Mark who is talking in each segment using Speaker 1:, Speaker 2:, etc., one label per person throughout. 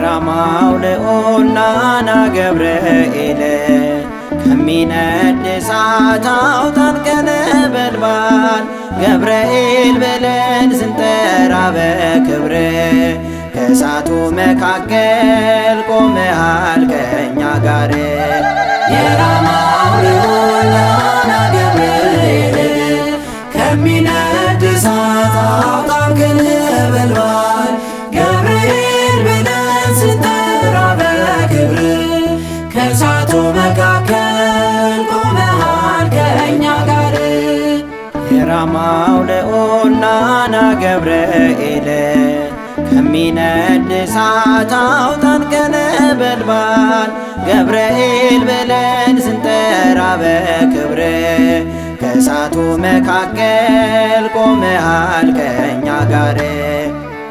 Speaker 1: የራማው ልዑል ናና ገብርኤል ከሚነድ እሳት አውጣን ከነበልባል ገብርኤል ብለን ስንጠራ በክብር ከእሳቱ መካከል ቆመሃል ከእኛ ጋር።
Speaker 2: የራማው ልዑል ናና ገብርኤል ከሚነድ እሳት አውጣን ከነበልባል ገብርኤል ብለን ስንጠራ በክብር ከእሳቱ መካከል ቆመሃል ከእኛ ጋር።
Speaker 1: የራማው ልዑል ናና ገብርኤል ከሚነድ እሳት አውጣን ከነበልባል ገብርኤል ብለን ስንጠራ በክብር ከእሳቱ መካከል ቆመሃል ከእኛ ጋር።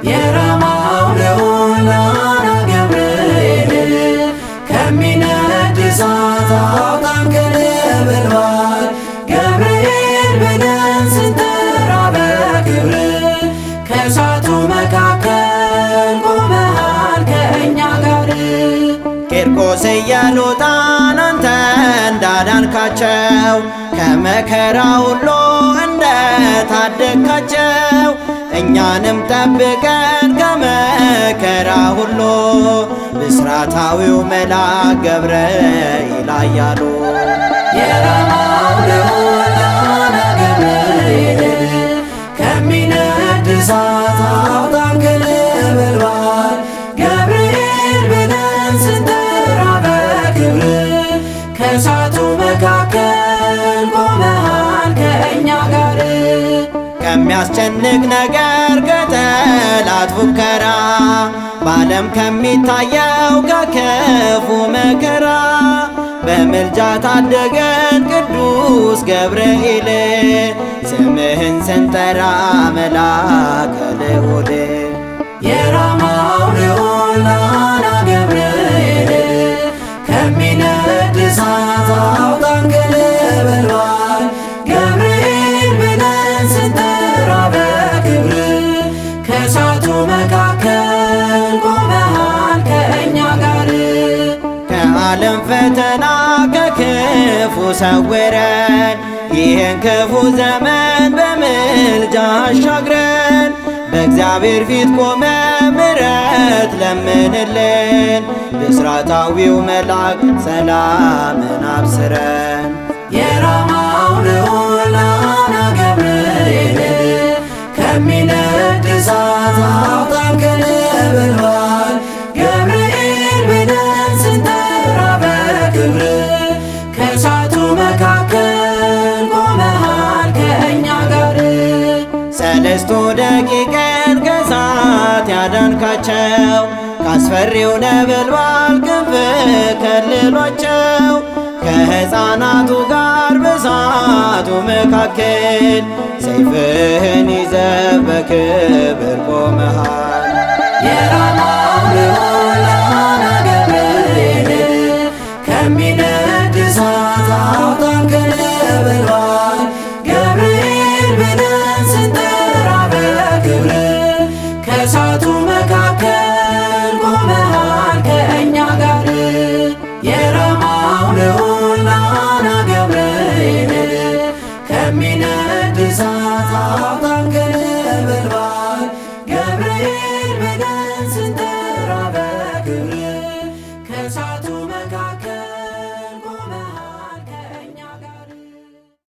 Speaker 2: የራማው ልዑል ናና ገብርኤል ከሚነድ እሳት አውጣን ከነበልባል ገብርኤል ብለን ስንጠራ በክብር ከእሳቱ መካከል ቆመሃል ከእኛ ጋር።
Speaker 1: ቂርቆስ ኢየሉጣን አንተ እንዳዳንካቸው ከመከራ ሁሉ እንደታደግካቸው እኛንም ጠብቀን ከመከራ ሁሉ ብስራታዊው መልአክ ገብርኤል ኃያሉ።
Speaker 2: የራማው ልዑል ናና ገብርኤል ከሚነድ እሳት አውጣን ከነበልባል ገብርኤል ብለን ስንጠራ በክብር ከእሳቱ መካከል ቆመሃል ከእኛ ጋር።
Speaker 1: ከሚያስጨንቅ ነገር ከጠላት ፉከራ በዓለም ከሚታየው ከክፉ መከራ በምልጃ ታደገን ቅዱስ ገብርኤል ስምህን ስንጠራ መልአከ ልዑል።
Speaker 2: የራማው ልዑል ናና ገብርኤል ከሚነድ እሳት አውጣን ከነበልባል ገብርኤል ብለን ስንጠራ በክብር ከእሳቱ መካከል ቆመሃል ከእኛ ጋር።
Speaker 1: ከዓለም ፈተና ከክፉ ሰውረን ይህን ክፉ ዘመን በምልጃ አሻግረን በእግዚአብሔር ፊት ቆመ ምሕረት ለምንልን ብስራታዊው መልአክ ሰላምን አብስረን።
Speaker 2: የራማው ልዑል ናና ገብርኤል ከሚነድ እሳት አውጣን ከነበልባል ገብርኤል ብለን ስንጠራ በክብር ከእሳቱ መካከል ቆመሃል ከእኛ ጋር።
Speaker 1: ሰለስቱ ደቂቅን ከእሳት ያዳንካቸው ካስፈሪው ነበልባል ክንፍ ከልሏቸው ከሕፃናቱ ጋር በእሳቱ መካከል ሰይፍህን ይዘህ በክብር ቆመሃል።
Speaker 2: የራማው ልዑል